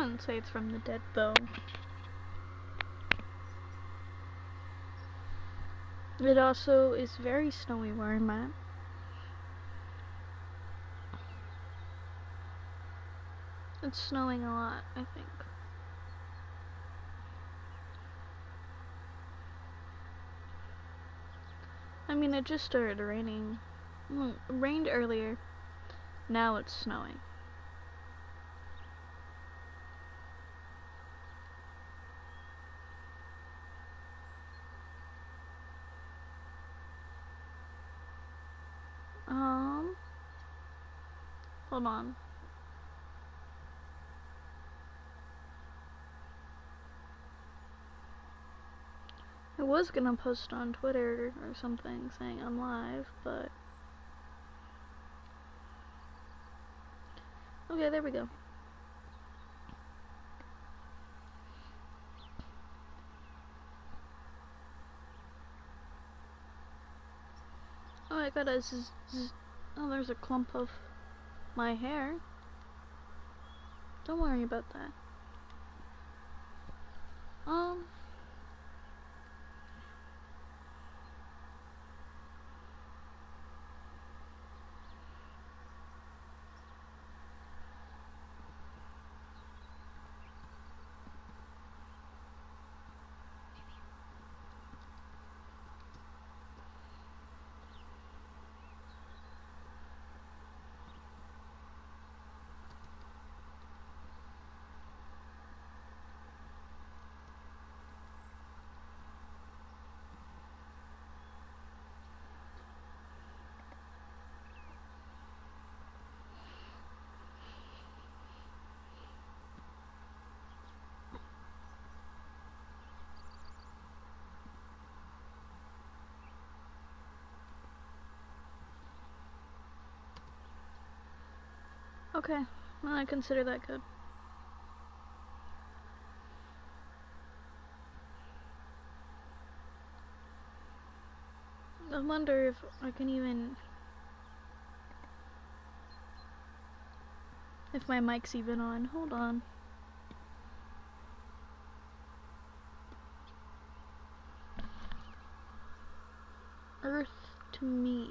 wouldn't say it's from the dead, though. It also is very snowy where I'm at. It's snowing a lot, I think. I mean, it just started raining. It rained earlier. Now it's snowing. Hold on. I was gonna post on Twitter or something saying I'm live, but... Okay, there we go. Oh, I got a oh, there's a clump of my hair. Don't worry about that. Okay, well, I consider that good. I wonder if I can even... if my mic's even on. Hold on. Earth to me.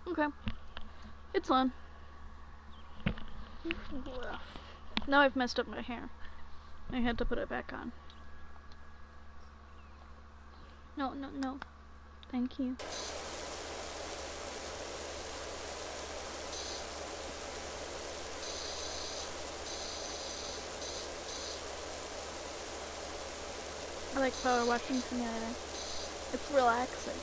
Okay. It's on. Now I've messed up my hair. I had to put it back on. No, no, no. Thank you. I like power washing simulator. It's relaxing.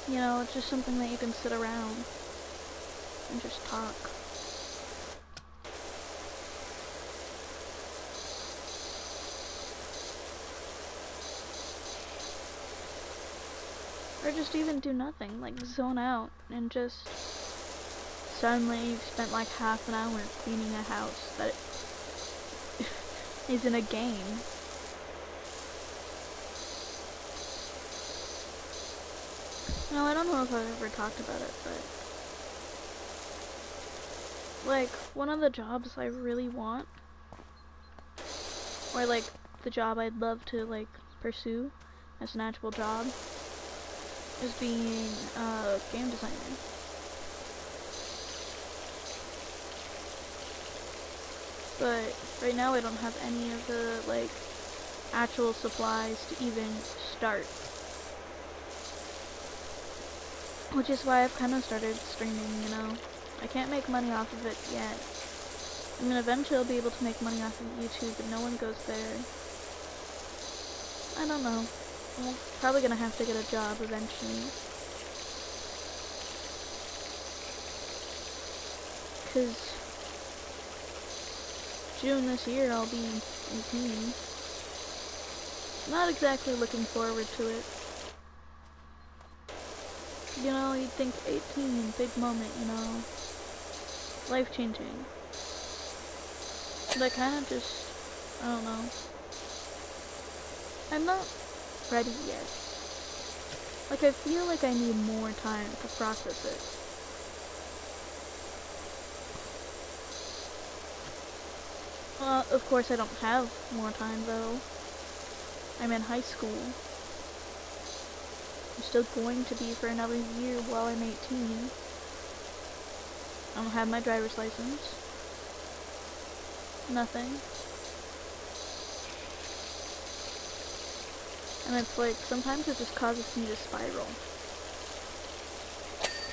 You know, it's just something that you can sit around and just talk. Or just even do nothing, like zone out and just suddenly you've spent like half an hour cleaning a house that is in a game. No, I don't know if I've ever talked about it, but like one of the jobs I really want, or like the job I'd love to like pursue as an actual job, is being a game designer. But right now I don't have any of the like actual supplies to even start. Which is why I've kind of started streaming, you know. I can't make money off of it yet. I mean, eventually I'll be able to make money off of YouTube, but no one goes there. I don't know. I'm probably gonna have to get a job eventually. Because June this year I'll be 18. Not exactly looking forward to it. You know, you'd think 18, big moment, you know, life-changing. But I kind of just, I don't know. I'm not ready yet. Like, I feel like I need more time to process it. Of course I don't have more time though. I'm in high school. I'm still going to be for another year while I'm 18. I don't have my driver's license. Nothing. And it's like, sometimes it just causes me to spiral.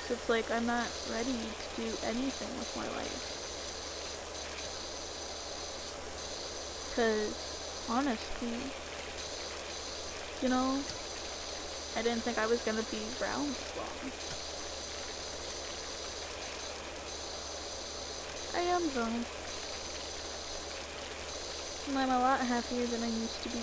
So it's like, I'm not ready to do anything with my life. Because, honestly, you know, I didn't think I was gonna be around this long. I am though. And I'm a lot happier than I used to be.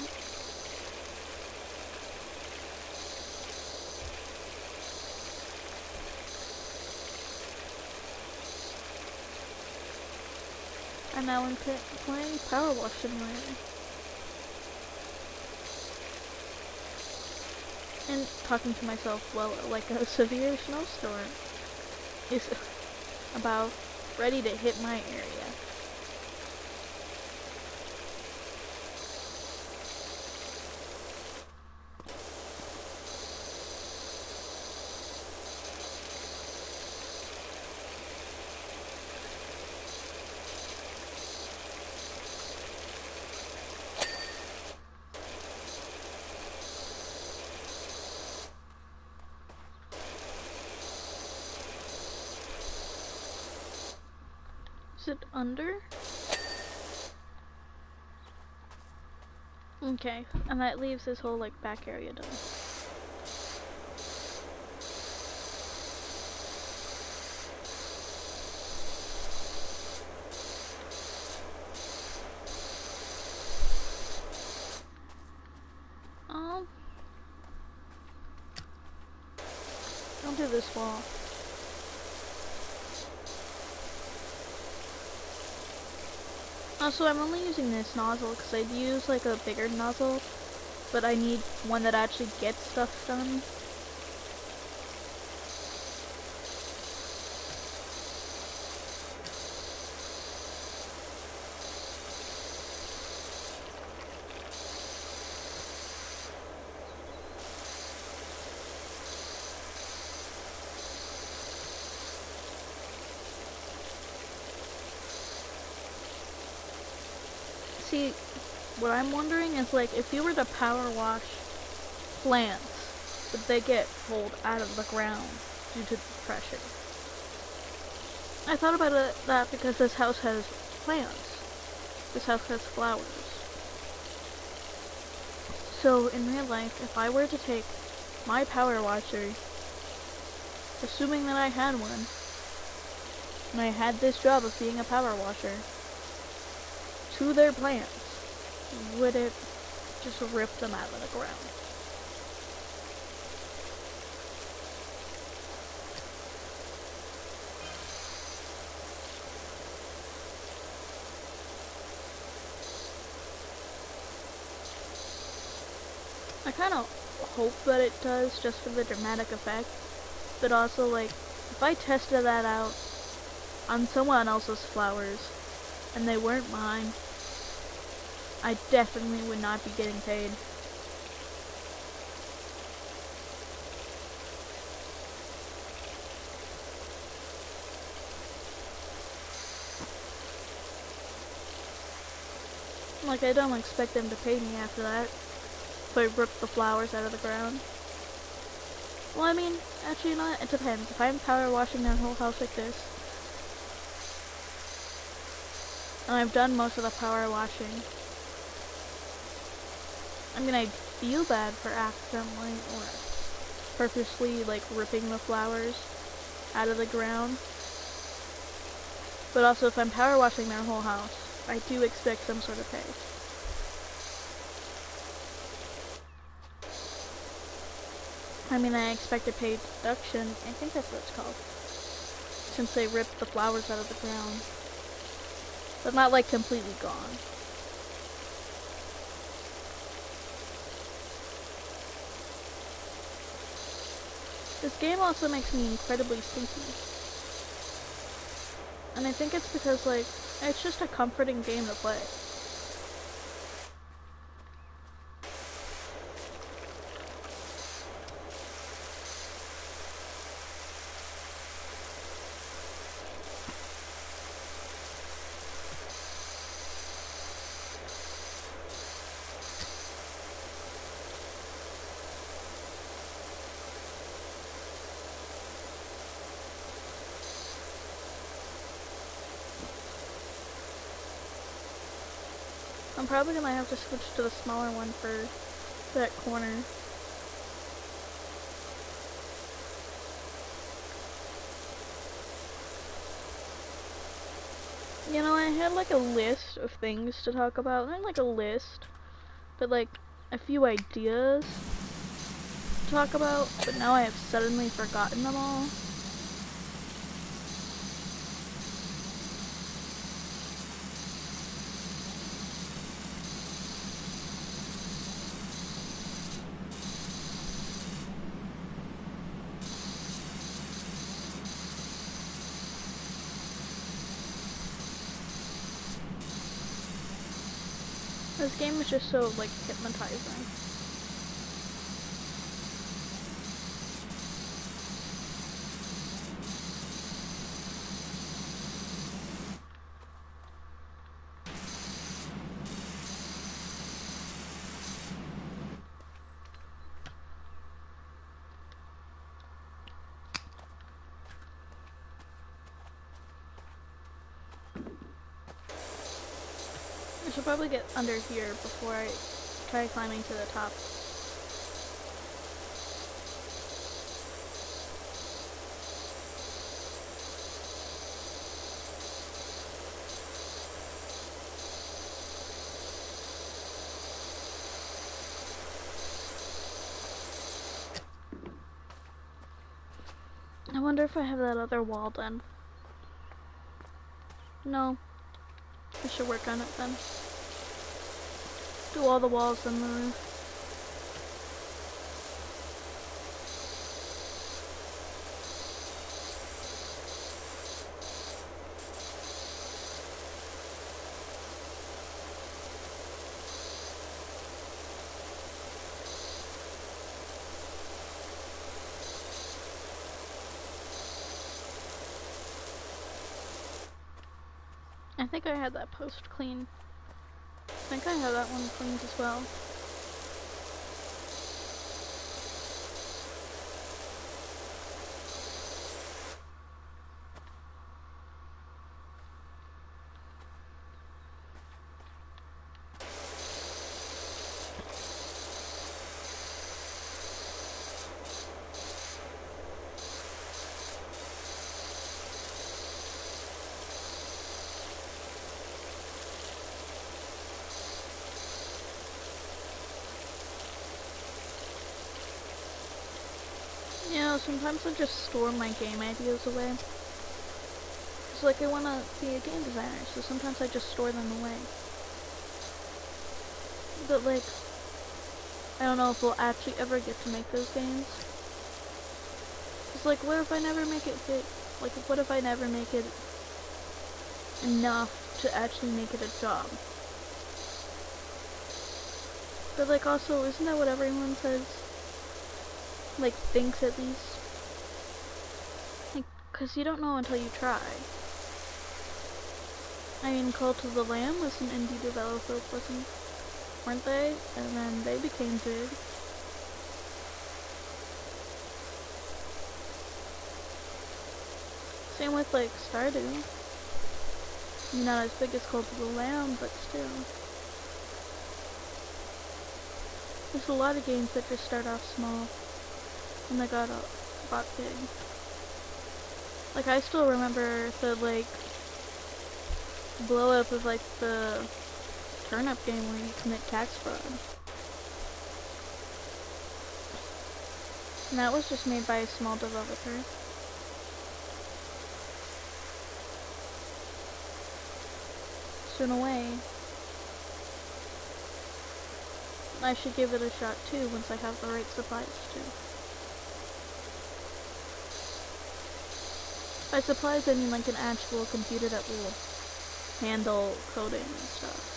And now I'm playing Powerwash Simulator. And talking to myself, well, like a severe snowstorm is about ready to hit my area. Is it under? Okay, and that leaves this whole like back area done. I'll do this wall. Also, I'm only using this nozzle because I'd use like a bigger nozzle, but I need one that actually gets stuff done. See, what I'm wondering is like if you were to power wash plants, would they get pulled out of the ground due to the pressure? I thought about that because this house has plants. This house has flowers. So in real life, if I were to take my power washer, assuming that I had one, and I had this job of being a power washer, to their plants, would it just rip them out of the ground? I kind of hope that it does, just for the dramatic effect, but also, like, if I tested that out on someone else's flowers, and they weren't mine, I definitely would not be getting paid. Like, I don't expect them to pay me after that, if I rip the flowers out of the ground. Well, I mean, actually, you know what? It depends. If I'm power washing their whole house like this, and I've done most of the power washing, I mean, I'd feel bad for accidentally or purposely, like, ripping the flowers out of the ground. But also, if I'm power washing their whole house, I do expect some sort of pay. I mean, I expect a pay deduction. I think that's what it's called. Since they ripped the flowers out of the ground. But not, like, completely gone. This game also makes me incredibly sleepy. And I think it's because, like, it's just a comforting game to play. I'm probably gonna have to switch to the smaller one for that corner. You know, I had like a list of things to talk about. Not like a list, but like a few ideas to talk about, but now I have suddenly forgotten them all. This game is just so, like, hypnotizing. I should probably get under here before I try climbing to the top. I wonder if I have that other wall done. No. I should work on it then. Do all the walls on the roof. I think I had that post clean. I think I have that one cleaned as well. You know, sometimes I just store my game ideas away. It's like I want to be a game designer, so sometimes I just store them away. But like, I don't know if we'll actually ever get to make those games. It's like, what if I never make it big? Like, what if I never make it enough to actually make it a job? But like, also, isn't that what everyone says? Like, thinks at least. Like, 'cause you don't know until you try. I mean, Cult of the Lamb was an indie developer, weren't they? And then they became big. Same with, like, Stardew. Not as big as Cult of the Lamb, but still. There's a lot of games that just start off small, and they got big. Like, I still remember the, like, blow up of, like, the turnip game where you commit tax fraud. And that was just made by a small developer. So in a way, I should give it a shot too once I have the right supplies too. By supplies, I mean like an actual computer that will handle coding and stuff.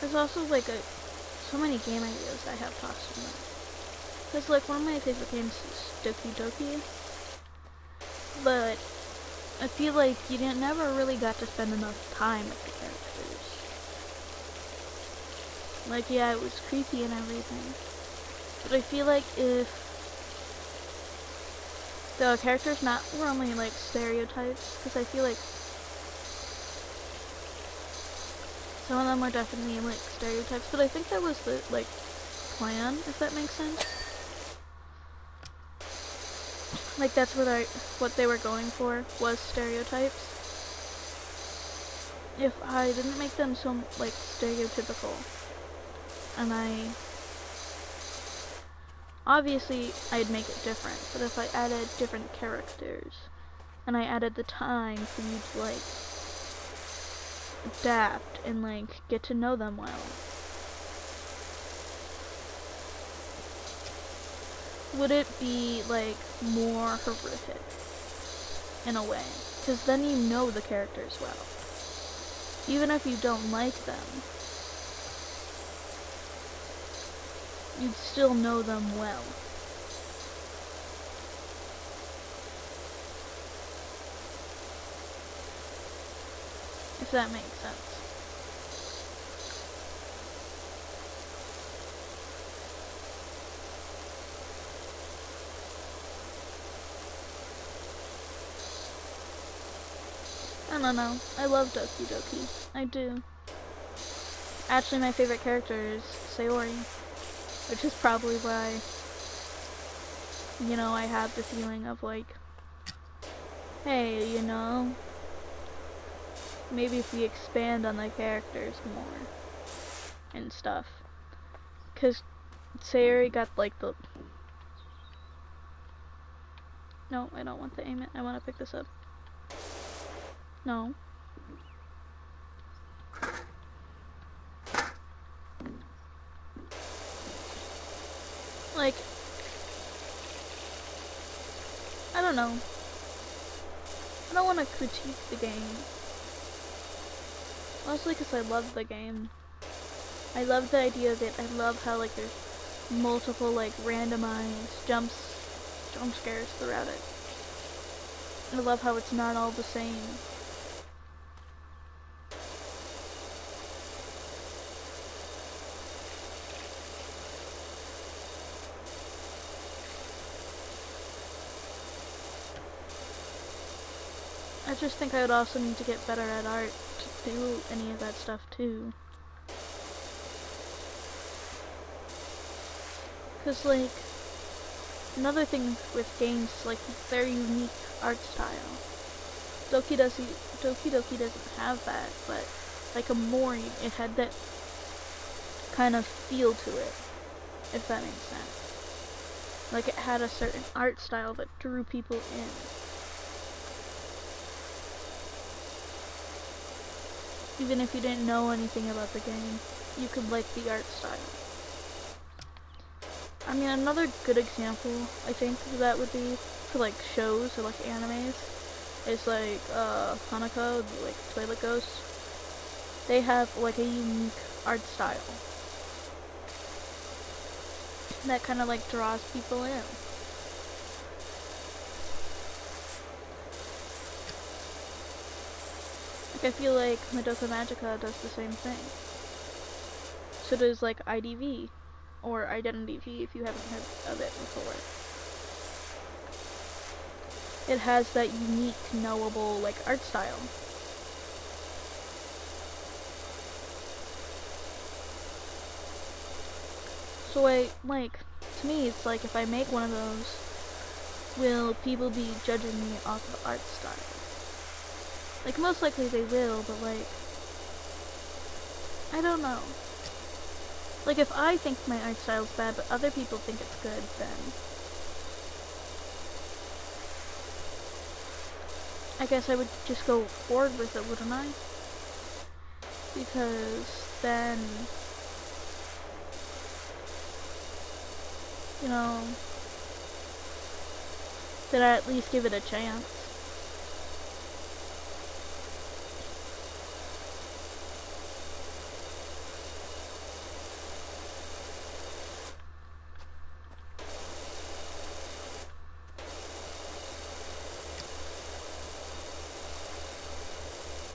There's also like so many game ideas I have tossed in there. Because like one of my favorite games is Doki Doki, but I feel like you never really got to spend enough time with the characters. Like, yeah, it was creepy and everything, but I feel like if the characters were only like stereotypes, because I feel like some of them are definitely like stereotypes, but I think that was the like plan, if that makes sense. Like that's what they were going for, was stereotypes. If I didn't make them so like stereotypical, and obviously I'd make it different, but if I added different characters and I added the time for you to like adapt and like get to know them well, would it be like more horrific in a way? Because then you know the characters well. Even if you don't like them, you'd still know them well. If that makes sense. I don't know. I love Doki Doki. I do. Actually, my favorite character is Sayori, which is probably why, you know, I have the feeling of like, hey, you know, maybe if we expand on the characters more and stuff. Because Sayori got like the... No, I don't want to aim it. I want to pick this up. No. Like, I don't know. I don't want to critique the game. Mostly because I love the game. I love the idea of it. I love how like there's multiple like randomized jump scares throughout it. I love how it's not all the same. I just think I would also need to get better at art to do any of that stuff too. Cause like, another thing with games is like their unique art style. Doki Doki doesn't have that, but like Amori, it had that kind of feel to it, if that makes sense. Like it had a certain art style that drew people in. Even if you didn't know anything about the game, you could like the art style. I mean, another good example, I think, that would be for like shows or like animes, is like Hanako, like Toilet Ghost. They have like a unique art style that kind of like draws people in. Like I feel like Madoka Magica does the same thing. So does like IDV, or Identity V if you haven't heard of it before. It has that unique, knowable like art style. So to me it's like if I make one of those, will people be judging me off of art style? Like, most likely they will, but like, I don't know. Like, if I think my art style's bad, but other people think it's good, then I guess I would just go forward with it, wouldn't I? because then, you know, then I at least give it a chance.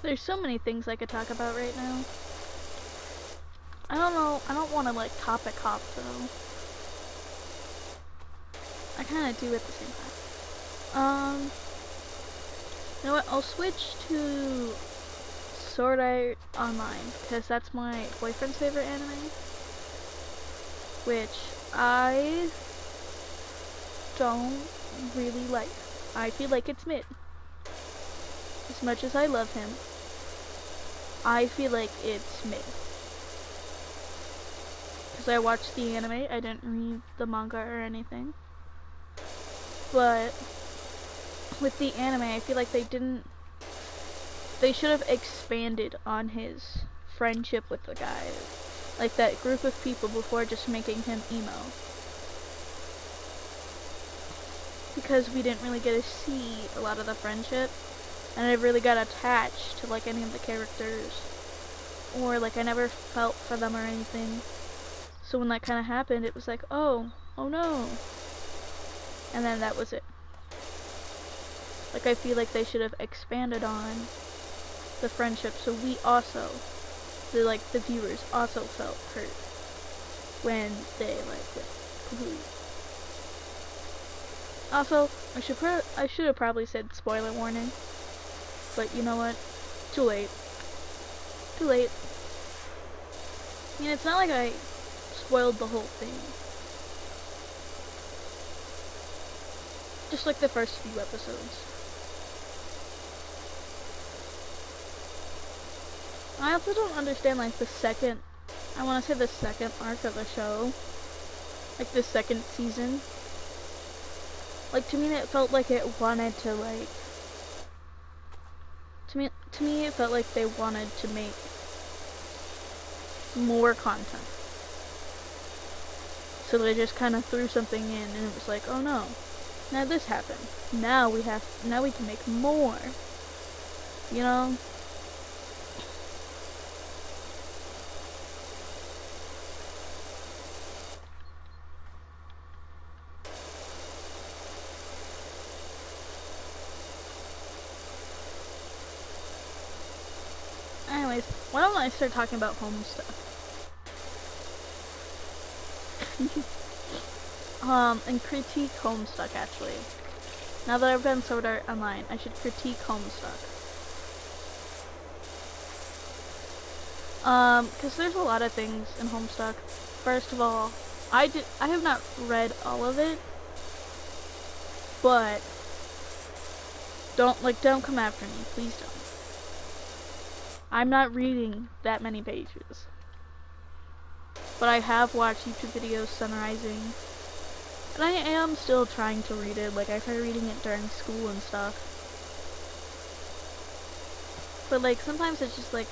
There's so many things I could talk about right now. I don't know, I don't want to like topic hop though. I kind of do at the same time. You know what, I'll switch to Sword Art Online, because that's my boyfriend's favorite anime. Which I don't really like. I feel like it's mid. As much as I love him, I feel like it's mid. Because I watched the anime, I didn't read the manga or anything. But with the anime, I feel like they should have expanded on his friendship with the guys. Like that group of people before just making him emo. Because we didn't really get to see a lot of the friendship. And I really got attached to like any of the characters. Or like I never felt for them or anything. So when that kind of happened, it was like, oh no. And then that was it. Like I feel like they should have expanded on the friendship so we also, the viewers also felt hurt when they like went completely. Also, I should have probably said spoiler warning. But you know what? Too late. Too late. I mean, it's not like I spoiled the whole thing. Just like the first few episodes. I also don't understand like the second arc of the show. Like the second season. Like to me it felt like it wanted to like to me it felt like they wanted to make more content. So they just kind of threw something in and it was like, oh no, now this happened. Now we can make more. You know? Anyways, why don't I start talking about home stuff? And critique Homestuck actually. Now that I've done Sword Art Online, I should critique Homestuck. Cause there's a lot of things in Homestuck. First of all, I have not read all of it, but don't come after me, please don't. I'm not reading that many pages. But I have watched YouTube videos summarizing. And I am still trying to read it. Like, I tried reading it during school and stuff. But, like, sometimes it's just, like,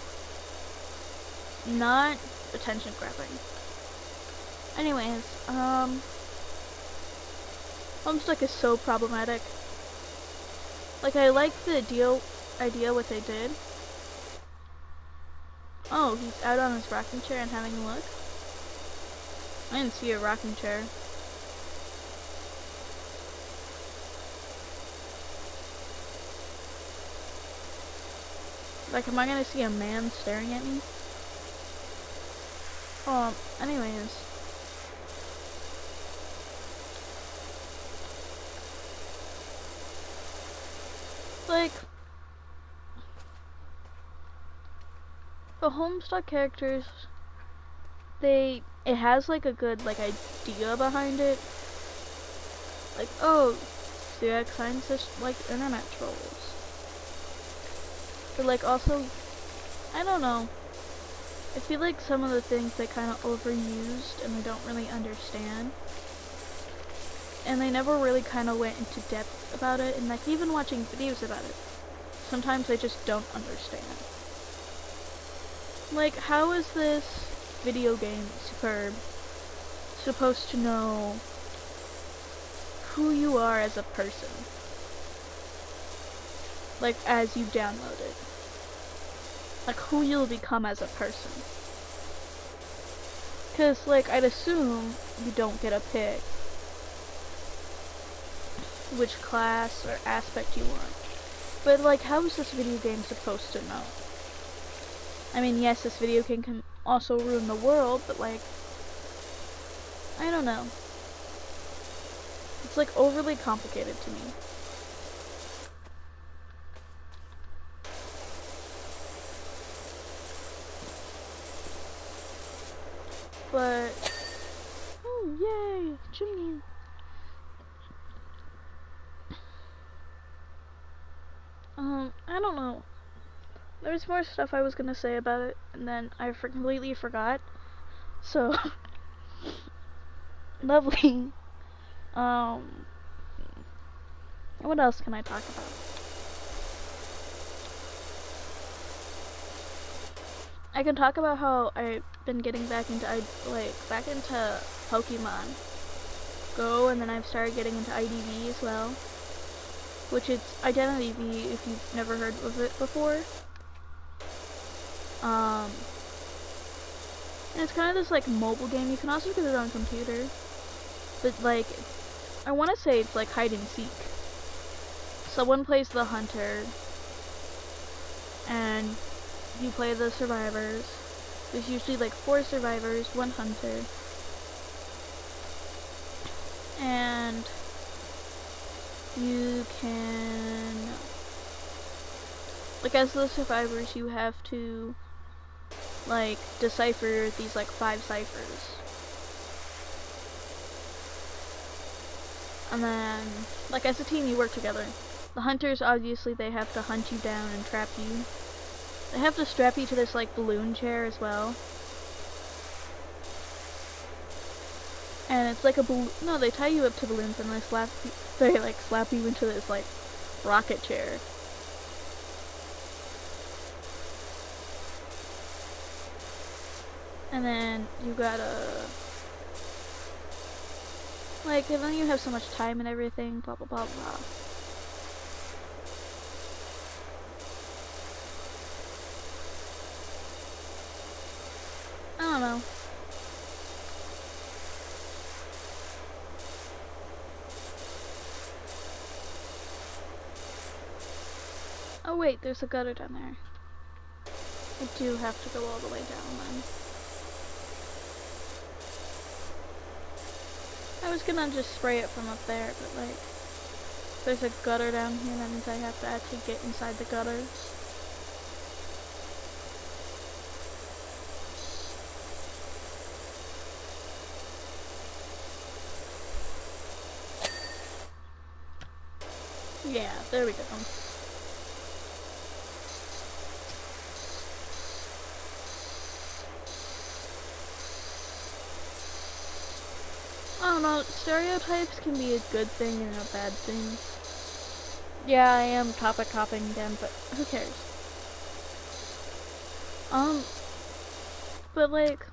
not attention grabbing. Anyways, Homestuck is so problematic. Like, I like the idea what they did. Oh, he's out on his rocking chair and having a look. I didn't see a rocking chair. Like, am I gonna see a man staring at me? Anyways. Like, the Homestuck characters, it has like a good like idea behind it. Like, oh, zodiac signs just like internet trolls. But like also, I don't know. I feel like some of the things they kind of overused and I don't really understand. And they never really kind of went into depth about it. And like even watching videos about it, sometimes I just don't understand. Like, how is this video game, Superb, supposed to know who you are as a person? Like, as you download it. Like, who you'll become as a person. Because, like, I'd assume you don't get a pick which class or aspect you want. But, like, how is this video game supposed to know? I mean, yes, this video game can also ruin the world, but, like, I don't know. It's, like, overly complicated to me. But, oh, yay, Jimmy. I don't know. There's more stuff I was gonna say about it, and then I completely forgot. So, lovely. What else can I talk about? I can talk about how I've been getting back into Pokemon Go, and then I've started getting into IDV as well, which is Identity V if you've never heard of it before. And it's kind of this like mobile game. You can also get it on computer, but like I want to say it's like hide and seek. Someone plays the hunter, and you play the survivors. There's usually like 4 survivors, 1 hunter. And you can, like, as the survivors, you have to like decipher these like 5 ciphers. And then, like, as a team you work together. The hunters, obviously, they have to hunt you down and trap you. They have to strap you to this like balloon chair as well. And it's like a balloon. No, they tie you up to balloons and they slap you into this like rocket chair. And then you gotta like, and then you have so much time and everything, blah blah blah blah. I don't know. Oh wait, there's a gutter down there. I do have to go all the way down then. I was gonna just spray it from up there, but like, there's a gutter down here, that means I have to actually get inside the gutter. Yeah, there we go. I don't know, stereotypes can be a good thing and a bad thing. Yeah, I am topic hopping again, but who cares? But like,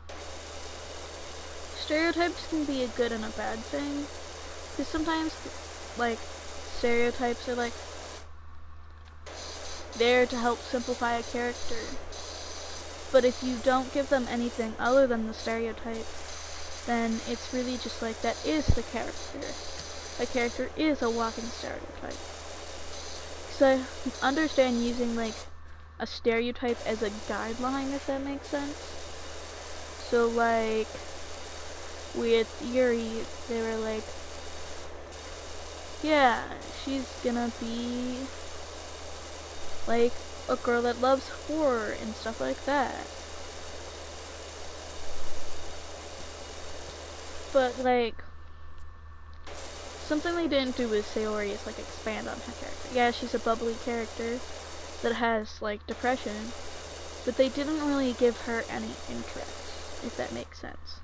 stereotypes can be a good and a bad thing. Because sometimes, like, stereotypes are like there to help simplify a character. But if you don't give them anything other than the stereotype, then it's really just like, that is the character. A character is a walking stereotype. So I understand using like a stereotype as a guideline, if that makes sense. So like with Yuri, they were like, yeah, she's gonna be like a girl that loves horror and stuff like that. But like, something they didn't do with Sayori is like expand on her character. Yeah, she's a bubbly character that has like depression, but they didn't really give her any interest, if that makes sense.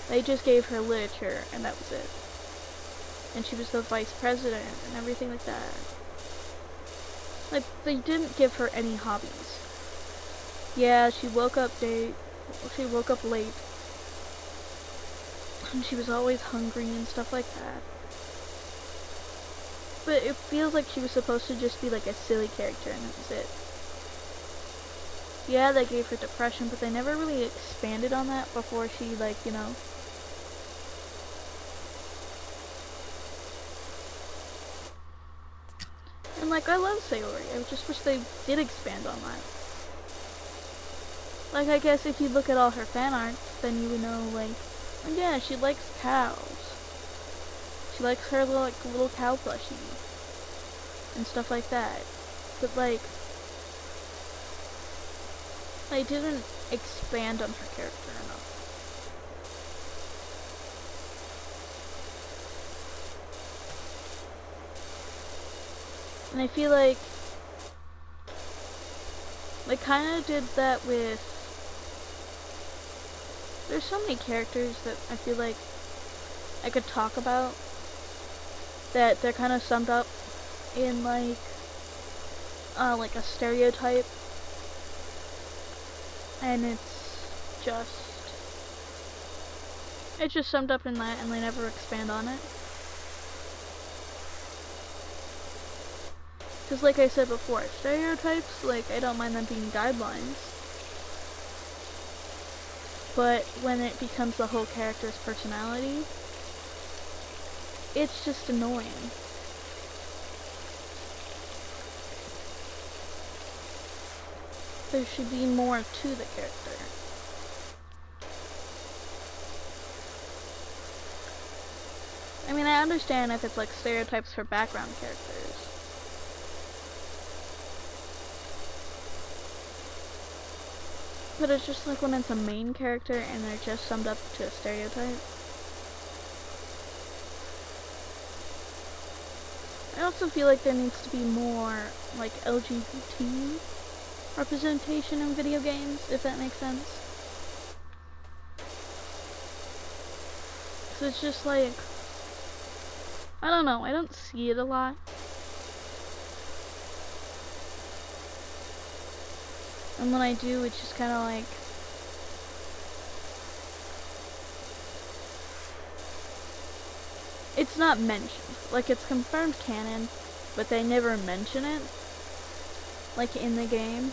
They just gave her literature and that was it. And she was the vice president and everything like that. Like, they didn't give her any hobbies. Yeah, she woke up late. And she was always hungry and stuff like that. But it feels like she was supposed to just be like a silly character and that was it. Yeah, they gave her depression, but they never really expanded on that before she, like, you know. And, like, I love Sayori. I just wish they did expand on that. Like, I guess if you look at all her fan art, then you would know, like, oh yeah, she likes cows. She likes her little cow plushie. And stuff like that. But, like, they didn't expand on her character enough. And I feel like they kind of did that with... There's so many characters that I feel like I could talk about that they're kind of summed up in like a stereotype, and it's just summed up in that, and they never expand on it. Because like I said before, stereotypes, like, I don't mind them being guidelines, but when it becomes the whole character's personality, it's just annoying. There should be more to the character. I mean, I understand if it's like stereotypes for background characters. But it's just like when it's a main character and they're just summed up to a stereotype. I also feel like there needs to be more like LGBT representation in video games, if that makes sense. So it's just like, I don't know, I don't see it a lot. And when I do, it's just kind of like, it's not mentioned. Like, it's confirmed canon, but they never mention it, like, in the game.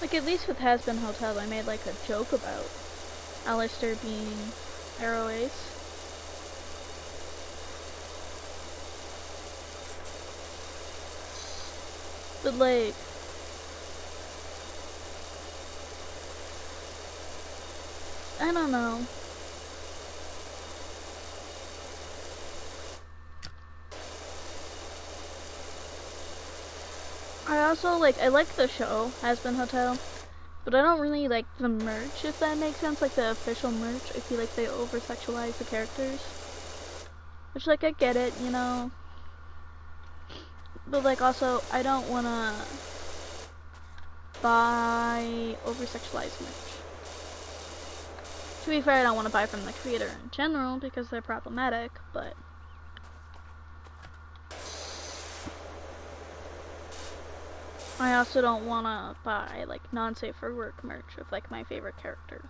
Like, at least with Has Been Hotel, I made, like, a joke about Alistair being Arrow Ace. But, like, I don't know. I also, like, I like the show, Has Been Hotel, but I don't really like the merch, if that makes sense. Like, the official merch, I feel like they over-sexualize the characters. Which, like, I get it, you know. But, like, also, I don't wanna buy over-sexualized merch. To be fair, I don't want to buy from the creator in general because they're problematic, but I also don't want to buy, like, non-safe for work merch of, like, my favorite character.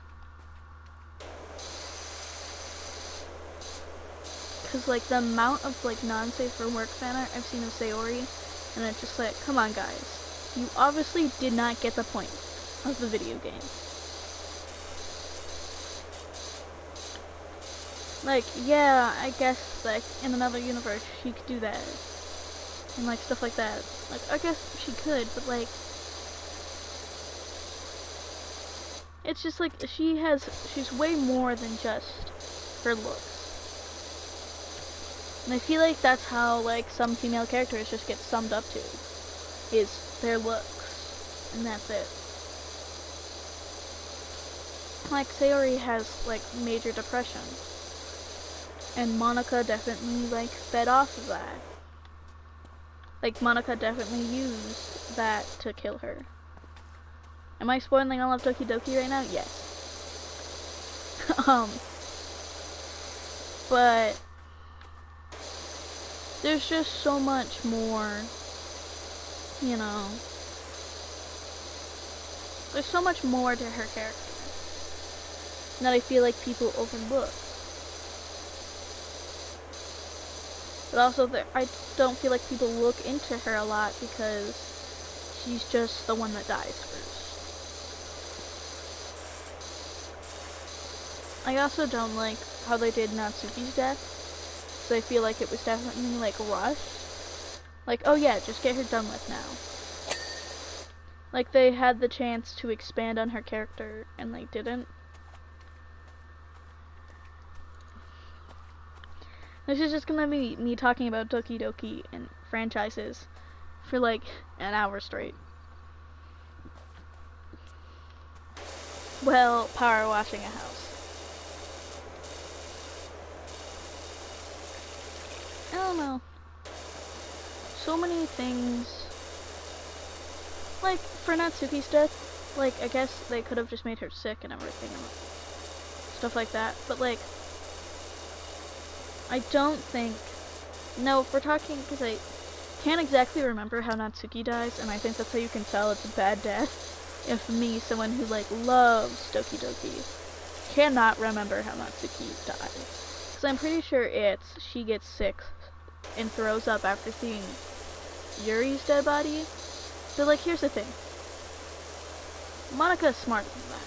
Because, like, the amount of, like, non-safe for work fan art I've seen of Sayori, and it's just like, come on guys, you obviously did not get the point of the video game. Like, yeah, I guess, like, in another universe she could do that. And, like, stuff like that. Like, I guess she could, but, like, it's just, like, she's way more than just her looks. And I feel like that's how, like, some female characters just get summed up to, is their looks, and that's it. Like, Sayori has, like, major depression, and Monica definitely, like, fed off of that. Like, Monica definitely used that to kill her. Am I spoiling all of Doki Doki right now? Yes. But there's just so much more, you know, there's so much more to her character that I feel like people overlook. But also, I don't feel like people look into her a lot because she's just the one that dies first. I also don't like how they did Natsuki's death, so I feel like it was definitely like rushed. Like, oh yeah, just get her done with now. Like, they had the chance to expand on her character and they didn't. This is just gonna be me talking about Doki Doki and franchises for like an hour straight. Well, power washing a house. I don't know. So many things. Like, for Natsuki's death, like, I guess they could have just made her sick and everything and stuff like that. But, like, I don't think... No, if we're talking, because I can't exactly remember how Natsuki dies, and I think that's how you can tell it's a bad death. If me, someone who, like, loves Doki Doki, cannot remember how Natsuki dies. Because I'm pretty sure she gets sick and throws up after seeing Yuri's dead body. But, like, here's the thing. Monica is smarter than that.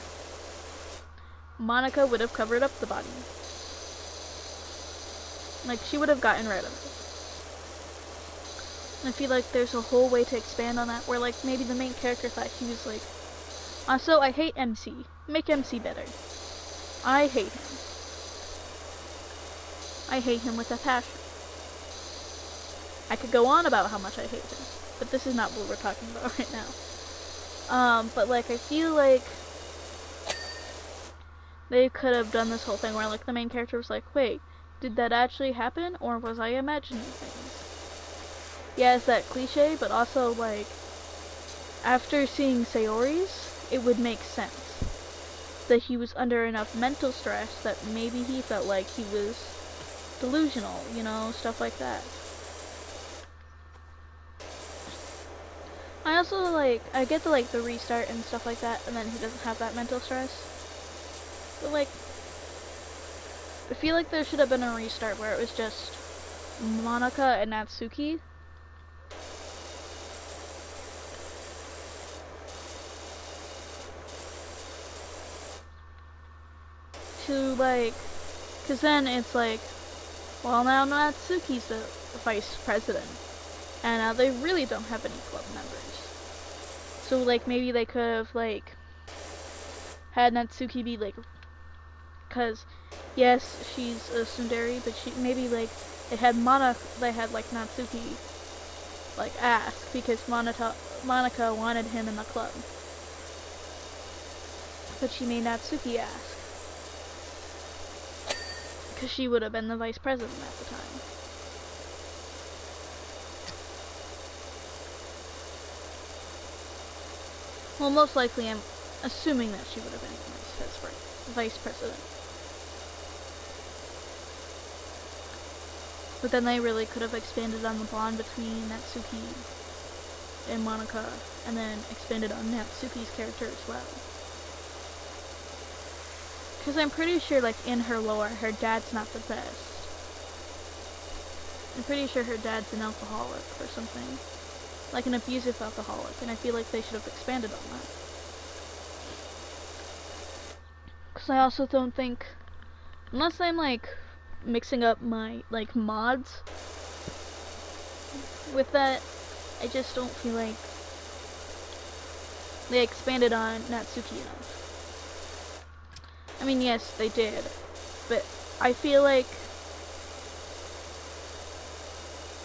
Monica would have covered up the body. Like, she would have gotten rid of it. And I feel like there's a whole way to expand on that, where, like, maybe the main character thought he was, like, also, I hate MC. Make MC better. I hate him. I hate him with a passion. I could go on about how much I hate him, but this is not what we're talking about right now. But, like, I feel like they could have done this whole thing where, like, the main character was like, wait, did that actually happen, or was I imagining things? Yeah, it's that cliche, but also, like, after seeing Sayori's, it would make sense that he was under enough mental stress that maybe he felt like he was delusional, you know, stuff like that. I also, like, I get the restart and stuff like that, and then he doesn't have that mental stress. But, like, I feel like there should have been a restart where it was just Monica and Natsuki. To, like, because then it's like, well, now Natsuki's the vice president, and now they really don't have any club members. So, like, maybe they could have, like, had Natsuki be, like, because, yes, she's a tsundere, but she, maybe, like, they had, like, Natsuki, like, ask, because Monica wanted him in the club. But she made Natsuki ask. Because she would have been the vice president at the time. Well, most likely I'm assuming that she would have been the vice president. But then they really could have expanded on the bond between Natsuki and Monica, and then expanded on Natsuki's character as well. Because I'm pretty sure, like, in her lore, her dad's not the best. I'm pretty sure her dad's an alcoholic or something. Like an abusive alcoholic, and I feel like they should have expanded on that. Because I also don't think, unless I'm, like, mixing up my, like, mods with that, I just don't feel like they expanded on Natsuki enough. I mean, yes, they did, but I feel like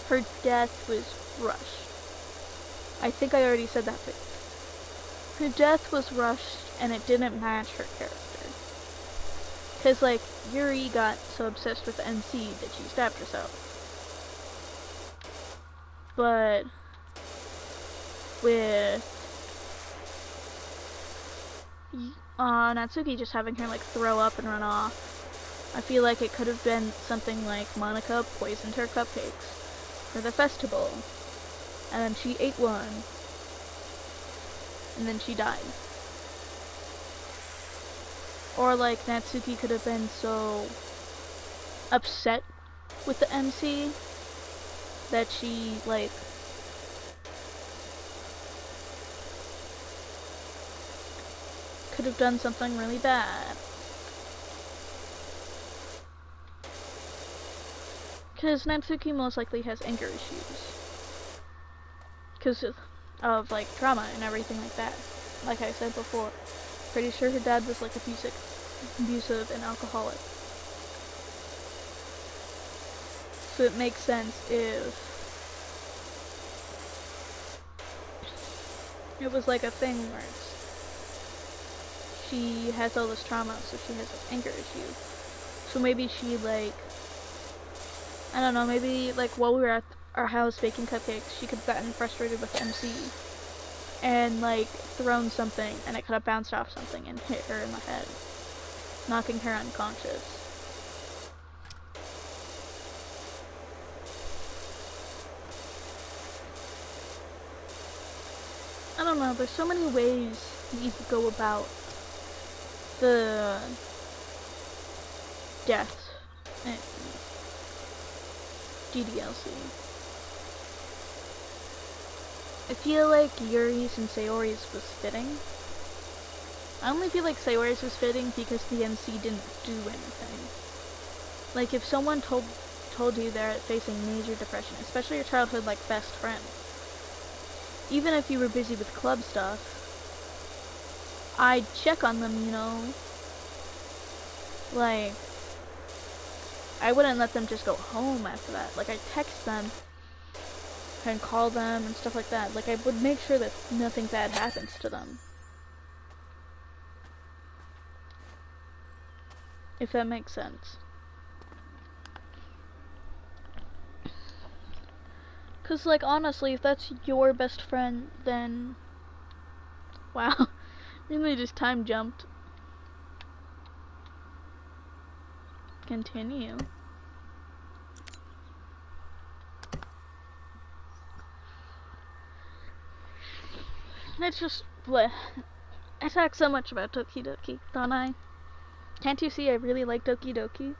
her death was rushed. I think I already said that, but her death was rushed and it didn't match her character. Because, like, Yuri got so obsessed with NC that she stabbed herself. But with Natsuki just having her, like, throw up and run off, I feel like it could have been something like Monica poisoned her cupcakes. for the festival. And then she ate one. And then she died. Or like Natsuki could have been so upset with the MC that she like could have done something really bad. Because Natsuki most likely has anger issues. Because of like trauma and everything like that. Like I said before. Pretty sure her dad was like abusive and alcoholic. So it makes sense if it was like a thing where she has all this trauma, so she has an anger issue. So maybe she like, I don't know, maybe like while we were at our house baking cupcakes, she could have gotten frustrated with the MC and like thrown something, and it could have bounced off something and hit her in the head, knocking her unconscious. I don't know, there's so many ways you could go about the death in ddlc. I feel like Yuri's and Sayori's was fitting. I only feel like Sayori's was fitting because the MC didn't do anything. Like if someone told you they're facing major depression, especially your childhood like best friend, even if you were busy with club stuff, I'd check on them, you know. Like, I wouldn't let them just go home after that. Like, I'd text them and call them and stuff like that. Like, I would make sure that nothing bad happens to them. If that makes sense. Cause, like, honestly, if that's your best friend, then... Wow. Really just time jumped. Continue. It's just... bleh. I talk so much about Doki Doki, don't I? Can't you see I really like Doki Doki?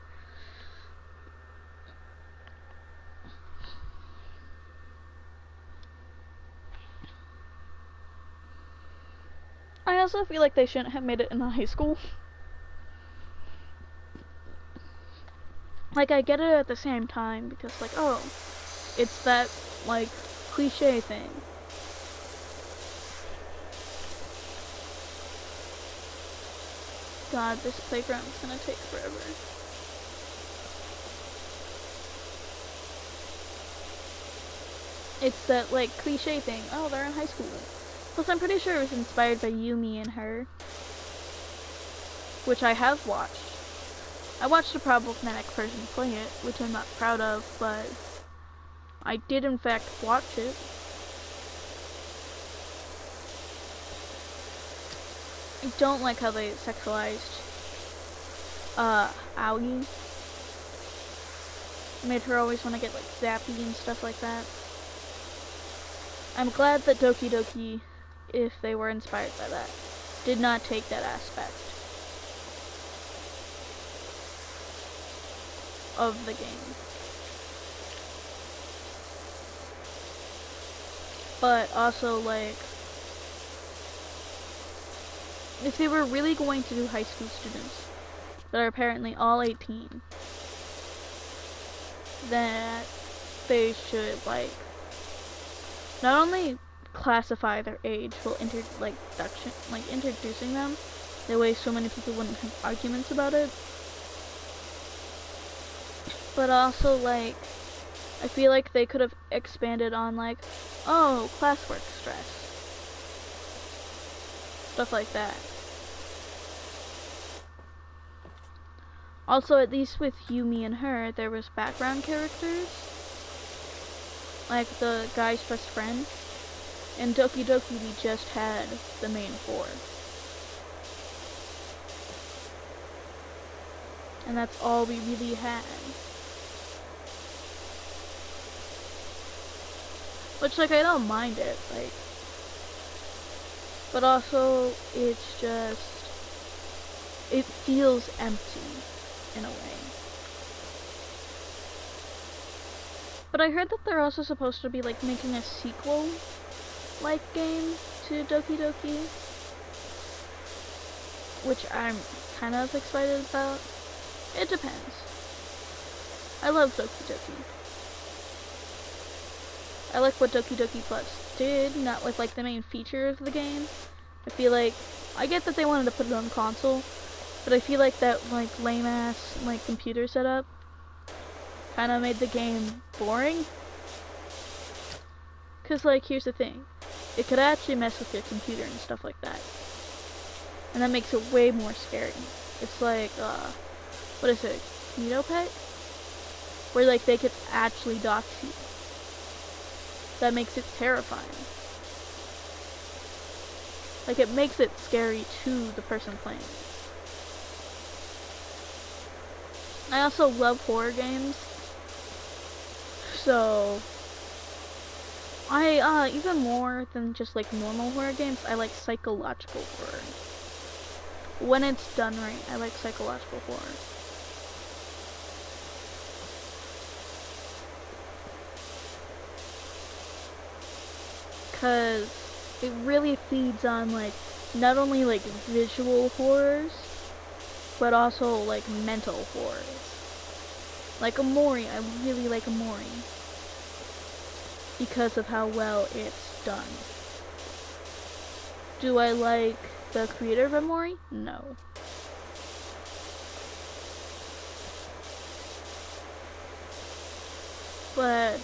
I also feel like they shouldn't have made it in a high school. Like, I get it at the same time, because, like, oh, it's that, like, cliche thing. God, this playground's gonna take forever. It's that, like, cliche thing. Oh, they're in high school. Plus, I'm pretty sure it was inspired by Yumi and her, which I have watched. I watched a problematic person play it, which I'm not proud of, but I did in fact watch it. I don't like how they sexualized Aoi. Made her always want to get like zappy and stuff like that. I'm glad that Doki Doki, if they were inspired by that, did not take that aspect of the game. But also, like, if they were really going to do high school students that are apparently all 18, that they should, like, not only classify their age while introducing them, that way so many people wouldn't have arguments about it, but also, like, I feel like they could have expanded on, like, oh, classwork stress, stuff like that. Also, at least with Yumi and her, there was background characters, like the guy's best friend. In Doki Doki, we just had the main four. And that's all we really had. Which, like, I don't mind it, like, but also, it's just, it feels empty, in a way. But I heard that they're also supposed to be, like, making a sequel-like game to Doki Doki, which I'm kind of excited about. It depends. I love Doki Doki. I like what Doki Doki Plus did, not with, like, the main feature of the game. I feel like, I get that they wanted to put it on console, but I feel like that, like, lame-ass, like, computer setup kind of made the game boring. Because, like, here's the thing. It could actually mess with your computer and stuff like that. And that makes it way more scary. It's like, what is it? Needlepet? Where, like, they could actually dox you. That makes it terrifying. Like, it makes it scary to the person playing it. I also love horror games. So, I, even more than just, like, normal horror games, I like psychological horror. When it's done right, I like psychological horror. Because it really feeds on, like, not only, like, visual horrors, but also, like, mental horrors. Like Amori, I really like Amori. Because of how well it's done. Do I like the creator of Amori? No. But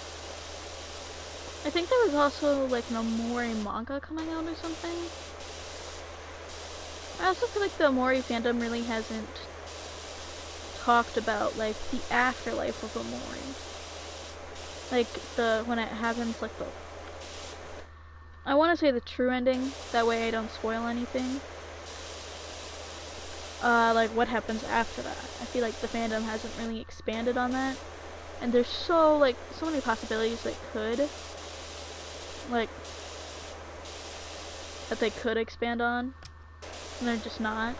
I think there was also like an Amori manga coming out or something. I also feel like the Amori fandom really hasn't talked about like the afterlife of Amori. Like when it happens, like I want to say the true ending, that way I don't spoil anything. Like what happens after that. I feel like the fandom hasn't really expanded on that. And there's so many possibilities that they could expand on, and they're just not.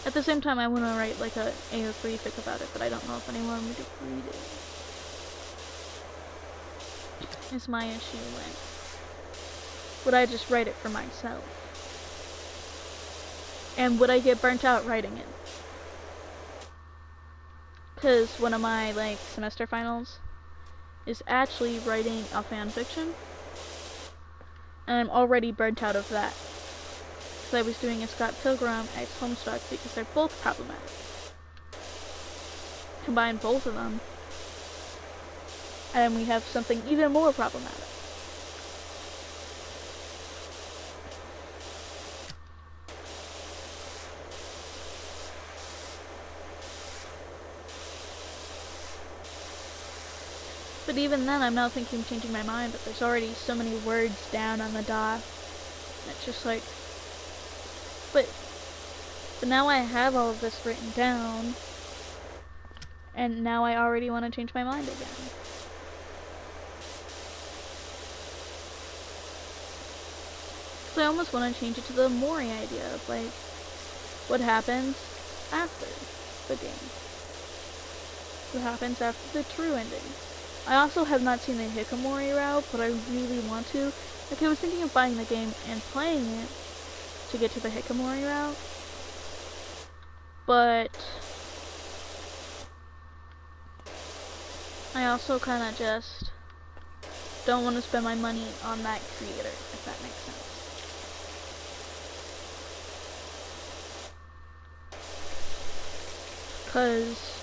At the same time, I want to write like a AO3 fic about it, but I don't know if anyone would read it. Is my issue with, would I just write it for myself? And would I get burnt out writing it? Because one of my like semester finals is actually writing a fan fiction, and I'm already burnt out of that. Because I was doing a Scott Pilgrim X Homestuck because they're both problematic. Combine both of them, and we have something even more problematic. But even then, I'm now thinking of changing my mind, but there's already so many words down on the doc. It's just like, but now I have all of this written down, and now I already want to change my mind again. So I almost want to change it to the Mori idea of like, what happens after the game? What happens after the true ending? I also have not seen the Hikikomori route, but I really want to. Like, I was thinking of buying the game and playing it to get to the Hikikomori route, but I also kind of just don't want to spend my money on that creator, if that makes sense. Because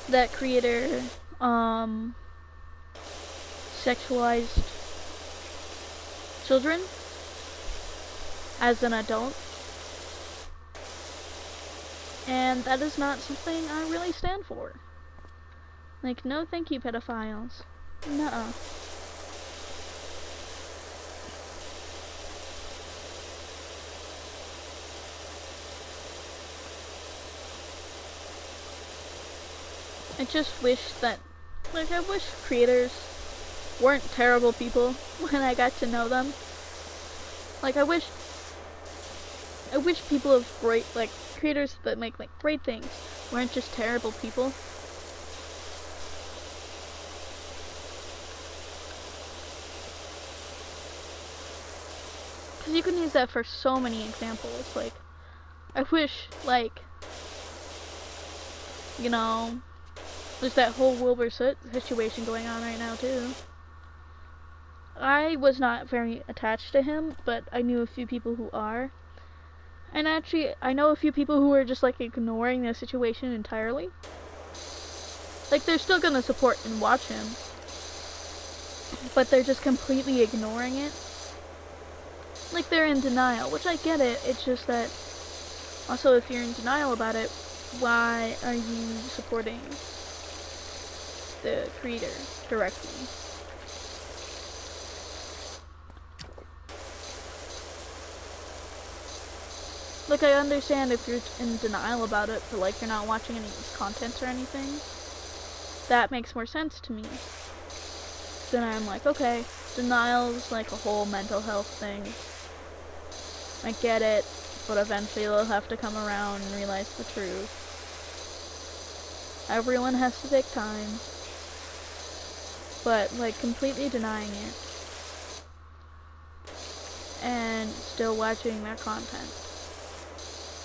that creator, sexualized children as an adult, and that is not something I really stand for. Like, no thank you, pedophiles. Nuh-uh. I just wish that, like, I wish creators weren't terrible people when I got to know them. Like, I wish people of great, like, creators that make, like, great things weren't just terrible people. Because you can use that for so many examples. Like, I wish, like, you know, there's that whole Wilbur Soot situation going on right now, too. I was not very attached to him, but I knew a few people who are. And actually, I know a few people who are just, like, ignoring the situation entirely. Like, they're still gonna support and watch him, but they're just completely ignoring it. Like, they're in denial, which I get it. It's just that, also, if you're in denial about it, why are you supporting the creator directly? Like, I understand if you're in denial about it, but, like, you're not watching any of his content or anything. That makes more sense to me. Then I'm like, okay, denial's like a whole mental health thing. I get it, but eventually they'll have to come around and realize the truth. Everyone has to take time. But, like, completely denying it and still watching their content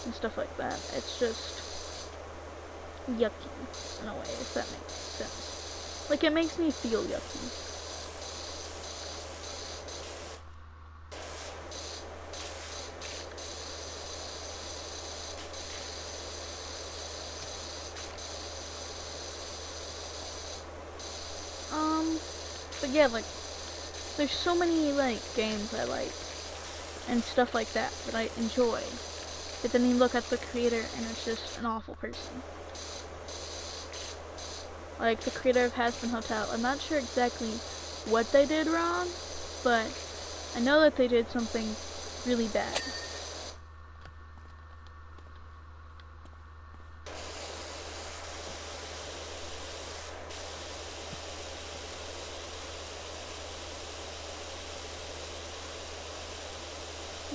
and stuff like that, it's just yucky in a way, if that makes sense. Like, it makes me feel yucky. But yeah, like, there's so many, like, games I like and stuff like that that I enjoy. But then you look at the creator and it's just an awful person. Like, the creator of Hazbin Hotel. I'm not sure exactly what they did wrong, but I know that they did something really bad.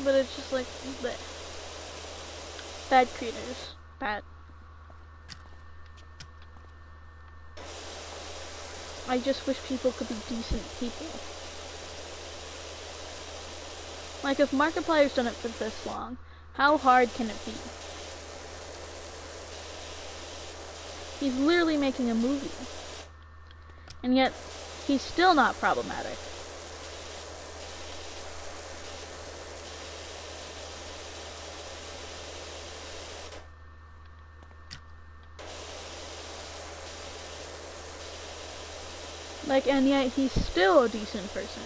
But it's just like, bleh. Bad creators. Bad. I just wish people could be decent people. Like, if Markiplier's done it for this long, how hard can it be? He's literally making a movie. And yet, he's still not problematic. Like, and yet he's still a decent person.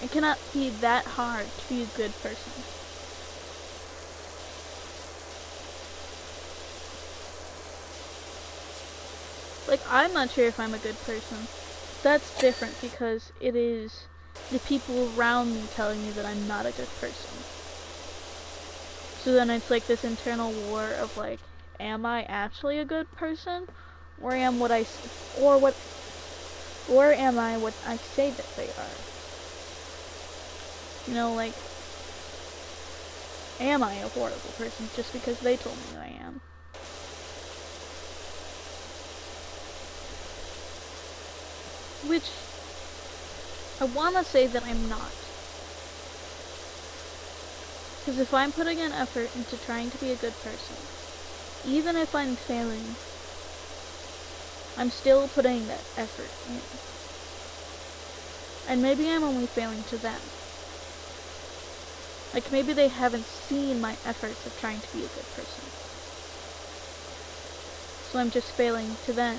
It cannot be that hard to be a good person. Like, I'm not sure if I'm a good person. That's different because it is the people around me telling me that I'm not a good person. So then it's like this internal war of like, am I actually a good person, or am I what I say that they are? You know, like, am I a horrible person just because they told me I am? Which I want to say that I'm not. Because if I'm putting an effort into trying to be a good person, even if I'm failing, I'm still putting that effort in. And maybe I'm only failing to them. Like, maybe they haven't seen my efforts of trying to be a good person. So I'm just failing to them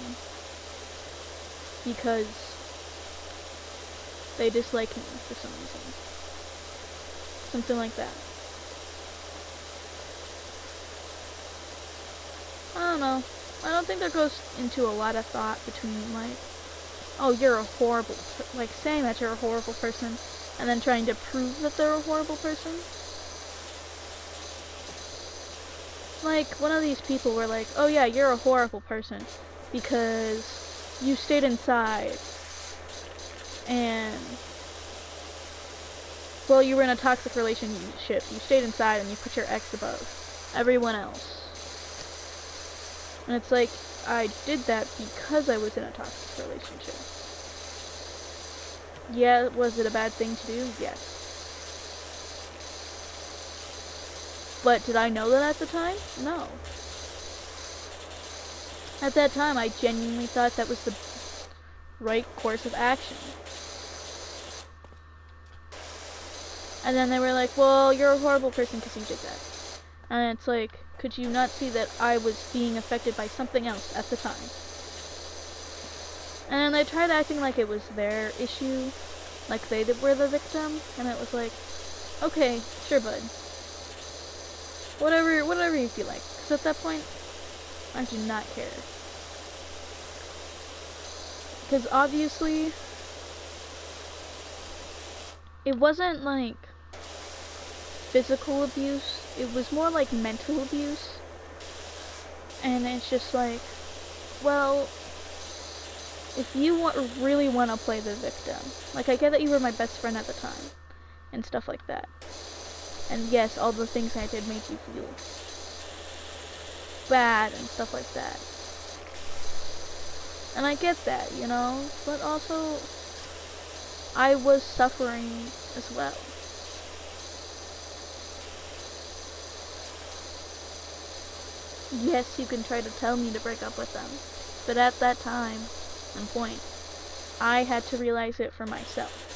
because they dislike me for some reason. Something like that. I don't know. I don't think there goes into a lot of thought between, like, oh, you're a horrible, like, saying that you're a horrible person, and then trying to prove that they're a horrible person. Like, one of these people were like, oh yeah, you're a horrible person, because you stayed inside and, well, you were in a toxic relationship. You stayed inside and you put your ex above everyone else. And it's like, I did that because I was in a toxic relationship. Yeah, was it a bad thing to do? Yes. But did I know that at the time? No. At that time, I genuinely thought that was the right course of action. And then they were like, well, you're a horrible person because you did that. And it's like, could you not see that I was being affected by something else at the time? And they tried acting like it was their issue, like they were the victim, and it was like, okay, sure, bud. Whatever you feel like. Because at that point, I do not care. Because obviously, it wasn't like physical abuse, it was more like mental abuse. And it's just like, well, if you really want to play the victim, like, I get that you were my best friend at the time, and stuff like that. And yes, all the things I did made you feel bad and stuff like that. And I get that, you know, but also, I was suffering as well. Yes, you can try to tell me to break up with them, but at that time and point, I had to realize it for myself.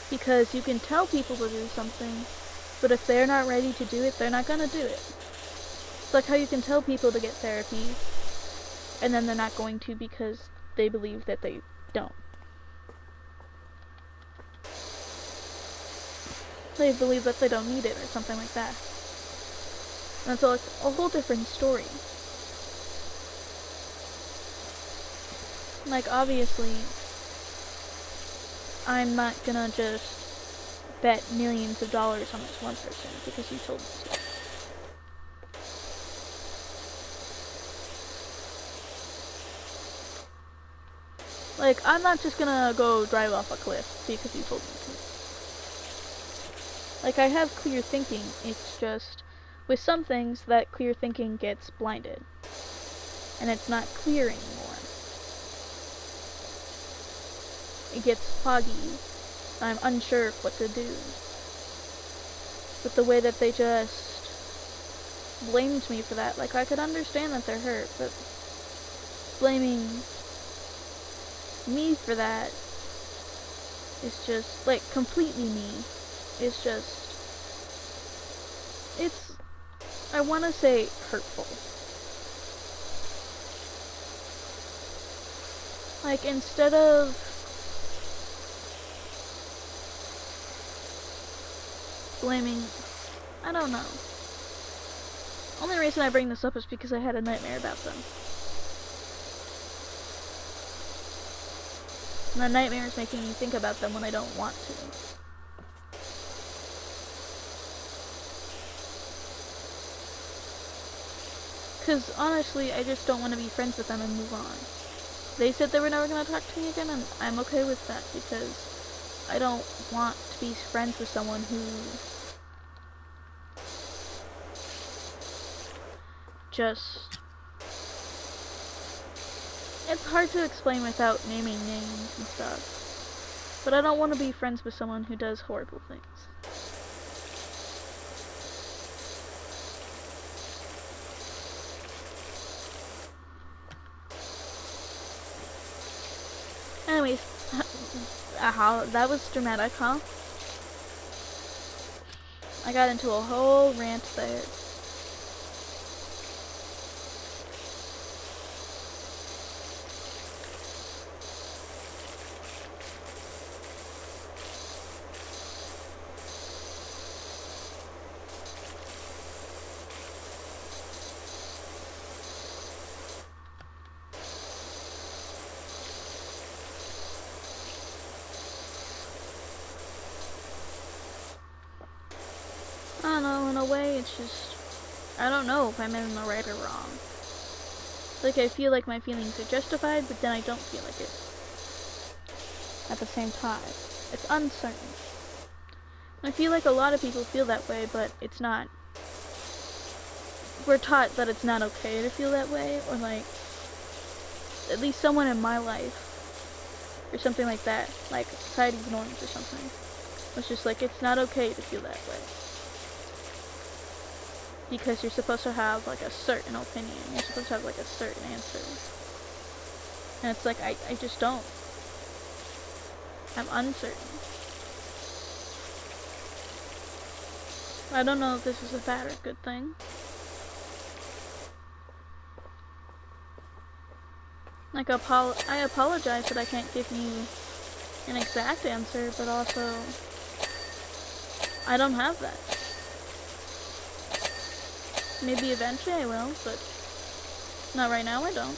Because you can tell people to do something, but if they're not ready to do it, they're not gonna do it. It's like how you can tell people to get therapy, and then they're not going to because they believe that they don't. They believe that they don't need it or something like that. And so it's a whole different story. Like, obviously, I'm not gonna just bet millions of dollars on this one person because you told me to. Like, I'm not just gonna go drive off a cliff because you told me to. Like, I have clear thinking, it's just, with some things, that clear thinking gets blinded. And it's not clear anymore. It gets foggy. I'm unsure of what to do. But the way that they just blamed me for that, like, I could understand that they're hurt, but blaming me for that is just, like, completely me. It's just, it's, I want to say hurtful. Like, instead of blaming, I don't know. Only reason I bring this up is because I had a nightmare about them. And the nightmare is making me think about them when I don't want to. Because honestly, I just don't want to be friends with them and move on. They said they were never going to talk to me again, and I'm okay with that because I don't want to be friends with someone who just... It's hard to explain without naming names and stuff. But I don't want to be friends with someone who does horrible things. Anyways, that was dramatic, huh? I got into a whole rant there. I don't know, in a way, it's just, I don't know if I'm in the right or wrong. Like, I feel like my feelings are justified, but then I don't feel like it at the same time. It's uncertain. I feel like a lot of people feel that way, but it's not. We're taught that it's not okay to feel that way, or like, at least someone in my life, or something like that, like society's norms or something. It's just like, it's not okay to feel that way. Because you're supposed to have like a certain opinion, you're supposed to have like a certain answer. And it's like, I just don't. I'm uncertain. I don't know if this is a bad or good thing. Like, I apologize that I can't give you an exact answer, but also, I don't have that. Maybe eventually I will, but not right now, I don't.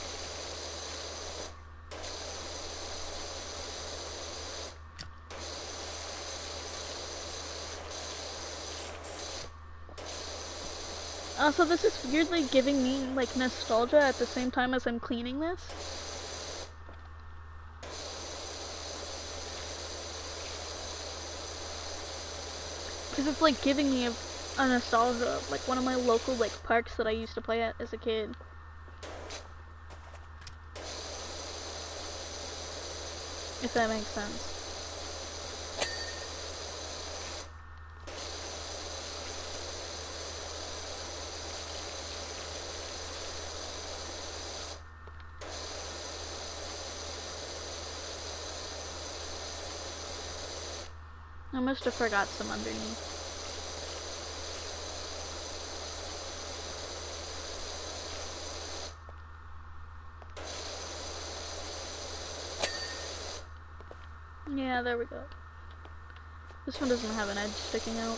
Also, this is weirdly giving me, like, nostalgia at the same time as I'm cleaning this. Because it's, like, giving me a nostalgia of, like, one of my local, like, parks that I used to play at as a kid. If that makes sense. I must have forgot some underneath. Yeah, there we go. This one doesn't have an edge sticking out.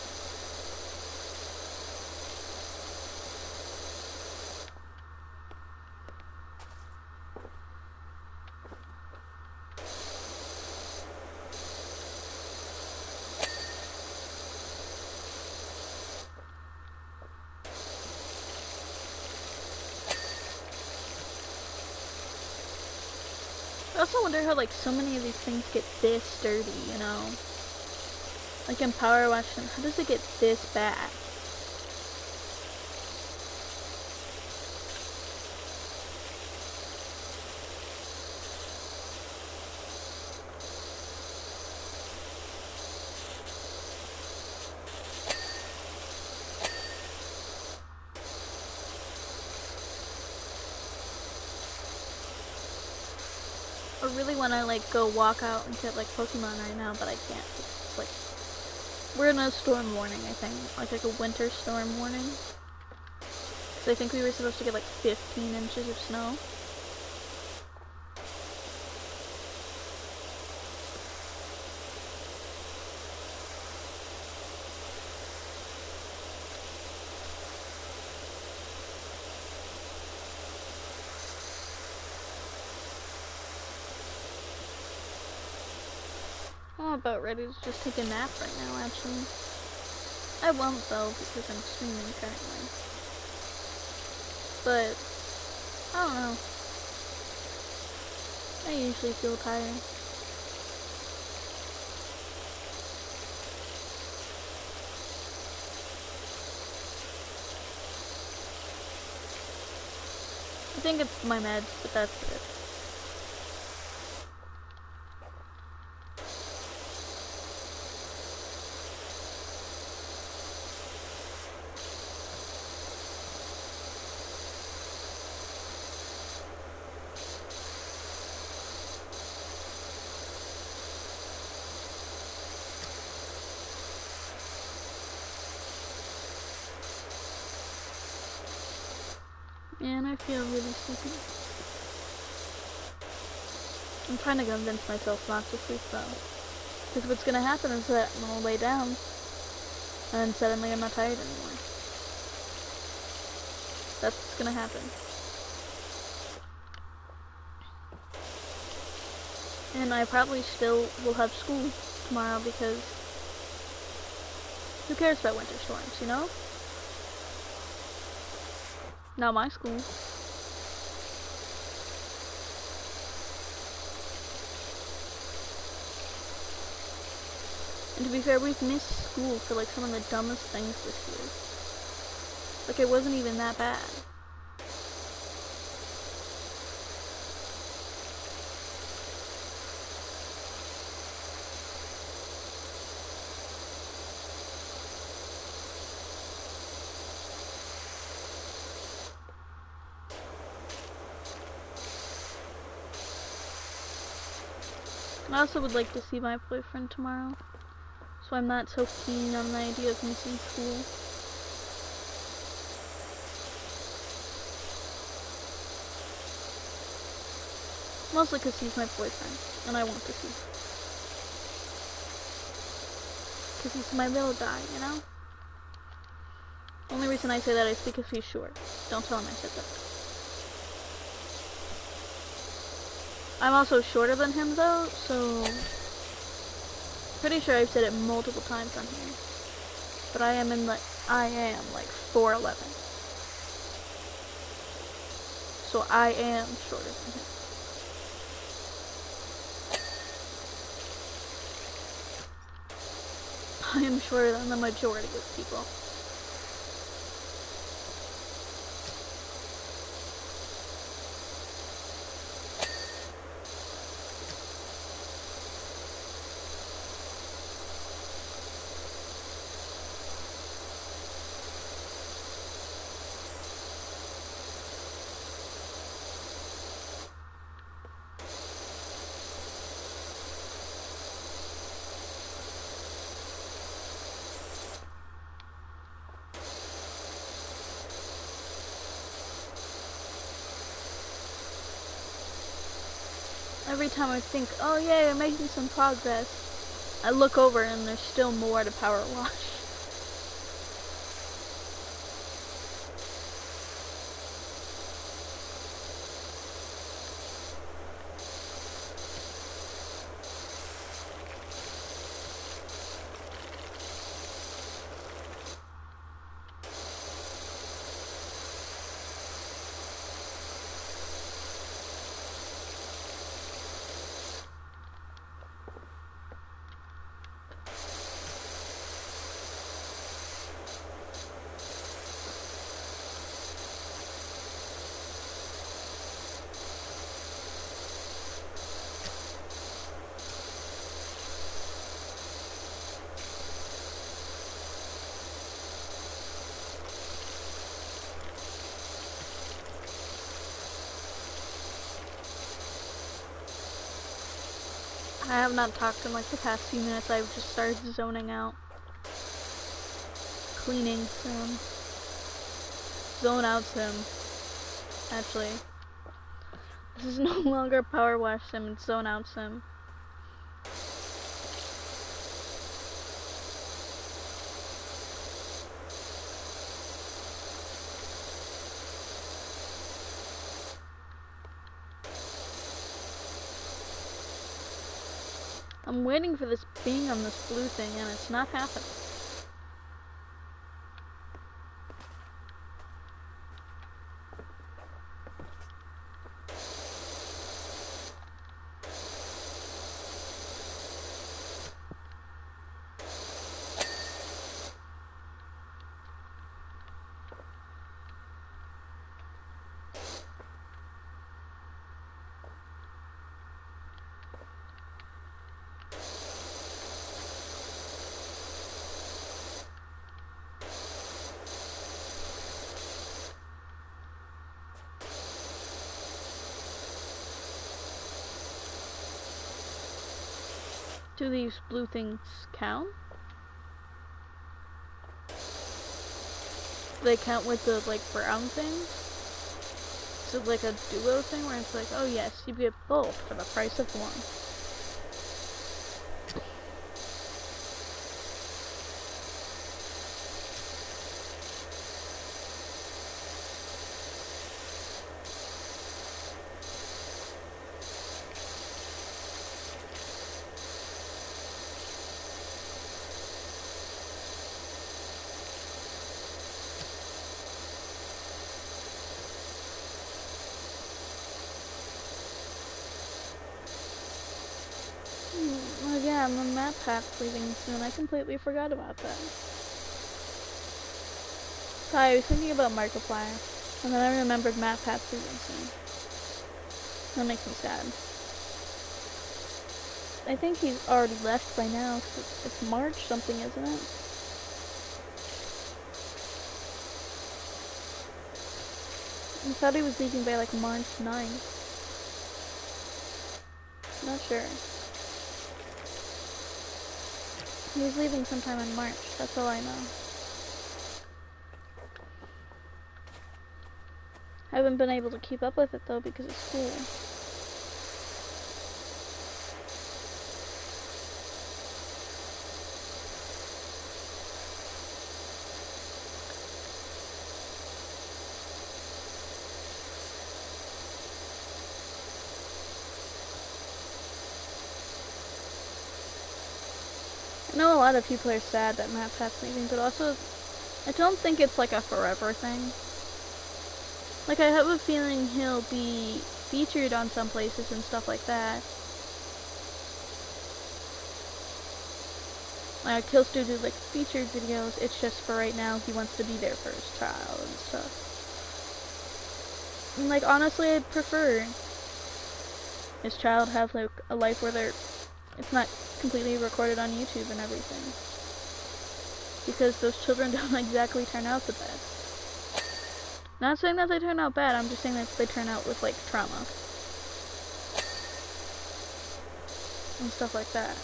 I also wonder how, like, so many of these things get this dirty, you know? Like in Powerwash, how does it get this bad? I really want to, like, go walk out and get, like, Pokemon right now, but I can't. It's like, we're in a storm warning, I think. Like a winter storm warning. So I think we were supposed to get, like, 15 inches of snow. I'm about ready to just take a nap right now, actually. I won't, though, because I'm streaming currently. But, I don't know. I usually feel tired. I think it's my meds, but that's it. And I feel really sleepy. I'm trying to convince myself not to sleep though. Because what's gonna happen is that I'm gonna lay down, and then suddenly I'm not tired anymore. That's what's gonna happen. And I probably still will have school tomorrow because who cares about winter storms, you know? Not my school. And to be fair, we've missed school for like some of the dumbest things this year. Like, it wasn't even that bad. I also would like to see my boyfriend tomorrow, so I'm not so keen on the idea of missing school. Mostly because he's my boyfriend, and I want to see him. Because he's my little guy, you know? Only reason I say that is because he's short. Don't tell him I said that. I'm also shorter than him though, so pretty sure I've said it multiple times on here. But I am like 4'11". So I am shorter than him. I am shorter than the majority of people. Every time I think, oh yay, I'm making some progress, I look over and there's still more to power wash. I have not talked in like the past few minutes. I've just started zoning out. Cleaning sim. Zone out sim. Actually. This is no longer power wash sim, it's zone out sim. I'm waiting for this ping on this blue thing and it's not happening. Do these blue things count? Do they count with the like brown things? Is it like a duo thing where it's like, oh yes, you get both for the price of one? yeah, and then Matt Pat's leaving soon. I completely forgot about that. So I was thinking about Markiplier, and then I remembered Matt Pat's leaving soon. That makes me sad. I think he's already left by now, because it's March something, isn't it? I thought he was leaving by like March 9th. Not sure. He's leaving sometime in March, that's all I know. I haven't been able to keep up with it though because of school. I know a lot of people are sad that Matt Pat's leaving, but also I don't think it's like a forever thing. Like, I have a feeling he'll be featured on some places and stuff like that. Like, he'll still do, like, featured videos. It's just for right now, he wants to be there for his child and stuff. And, like, honestly, I'd prefer his child have, like, a life where it's not completely recorded on YouTube and everything. Because those children don't exactly turn out the best. Not saying that they turn out bad, I'm just saying that they turn out with, like, trauma. And stuff like that.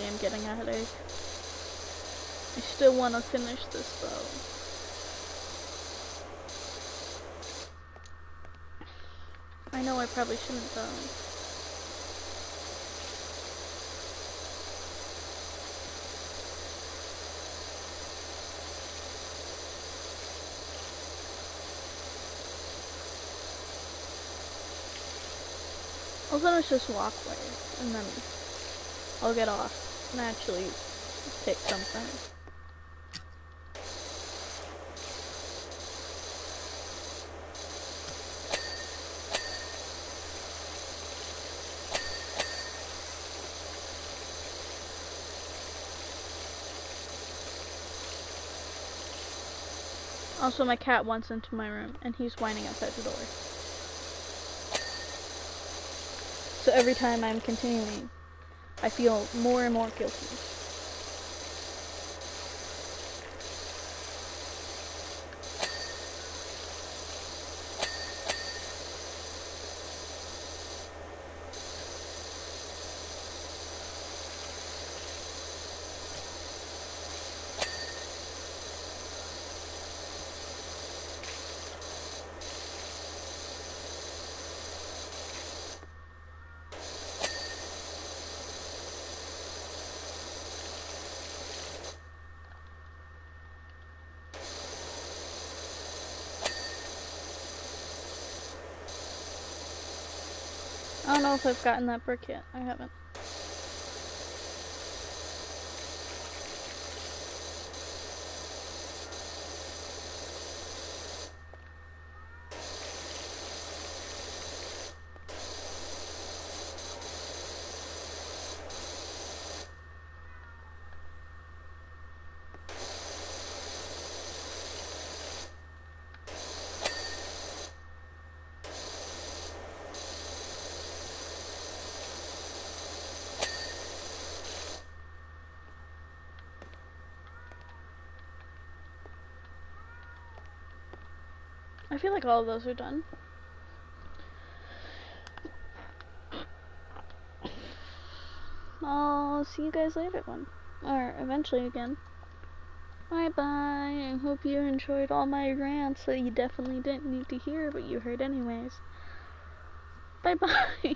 I'm getting a headache. I still want to finish this though. I know I probably shouldn't though. I'll finish this walkway and then I'll get off and actually pick something. Also, my cat wants into my room and he's whining outside the door. So every time I'm continuing, I feel more and more guilty. I don't know if I've gotten that brick yet. I haven't. I feel like all of those are done. I'll see you guys later then. Or eventually again. Bye bye. I hope you enjoyed all my rants that you definitely didn't need to hear, but you heard anyways. Bye bye.